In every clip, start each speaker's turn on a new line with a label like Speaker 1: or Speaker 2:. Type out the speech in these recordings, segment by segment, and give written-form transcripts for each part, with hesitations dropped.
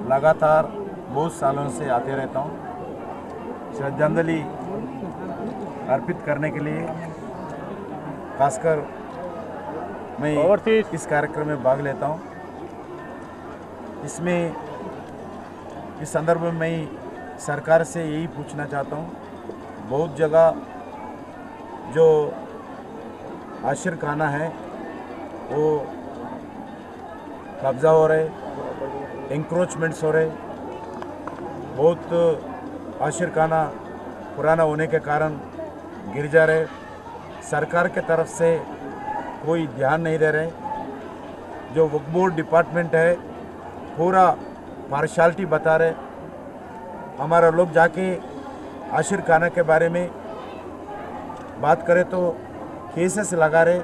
Speaker 1: लगातार बहुत सालों से आते रहता हूँ। श्रद्धांजलि अर्पित करने के लिए खासकर मैं इस कार्यक्रम में भाग लेता हूँ। इसमें इस संदर्भ में मैं सरकार से यही पूछना चाहता हूँ, बहुत जगह जो आशिरखाना है वो कब्ज़ा हो रहे, इंक्रोचमेंट्स हो रहे, बहुत आशिरखाना पुराना होने के कारण गिर जा रहे, सरकार के तरफ से कोई ध्यान नहीं दे रहे। जो वक्फ बोर्ड डिपार्टमेंट है पूरा पार्शियलिटी बता रहे। हमारा लोग जाके आशिरखाना के बारे में बात करें तो केसेस लगा रहे,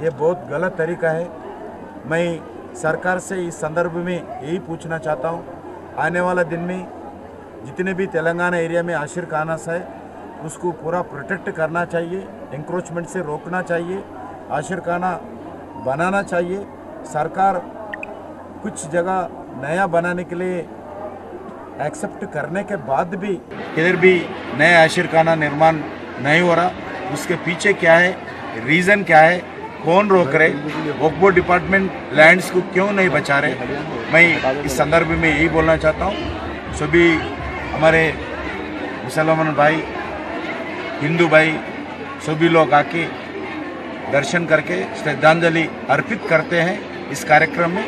Speaker 1: ये बहुत गलत तरीका है। मैं सरकार से इस संदर्भ में यही पूछना चाहता हूँ, आने वाला दिन में जितने भी तेलंगाना एरिया में आशिरखाना है उसको पूरा प्रोटेक्ट करना चाहिए, इंक्रोचमेंट से रोकना चाहिए, आशिरखाना बनाना चाहिए। सरकार कुछ जगह नया बनाने के लिए एक्सेप्ट करने के बाद भी इधर भी नया आशिरखाना निर्माण नहीं हो रहा, उसके पीछे क्या है, रीज़न क्या है, कौन रोक रहे, वक्फ बोर्ड डिपार्टमेंट लैंड्स को क्यों नहीं बचा रहे। मैं इस संदर्भ में यही बोलना चाहता हूँ, सभी हमारे मुसलमान भाई, हिंदू भाई सभी लोग आके दर्शन करके श्रद्धांजलि अर्पित करते हैं। इस कार्यक्रम में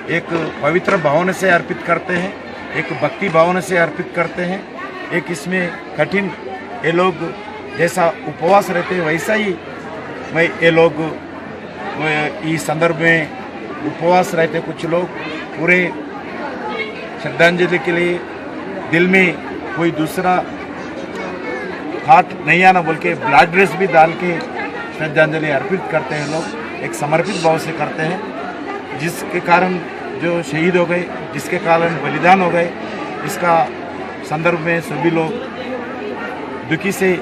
Speaker 1: एक पवित्र भावना से अर्पित करते हैं, एक भक्ति भावना से अर्पित करते हैं, एक इसमें कठिन ये लोग जैसा उपवास रहते हैं वैसा ही मैं ये लोग इस संदर्भ में उपवास रहते। कुछ लोग पूरे श्रद्धांजलि के लिए दिल में कोई दूसरा हाथ नहीं आना बोल के ब्लड ड्रेस भी डाल के श्रद्धांजलि अर्पित करते हैं। लोग एक समर्पित भाव से करते हैं, जिसके कारण जो शहीद हो गए, जिसके कारण बलिदान हो गए, इसका संदर्भ में सभी लोग दुखी से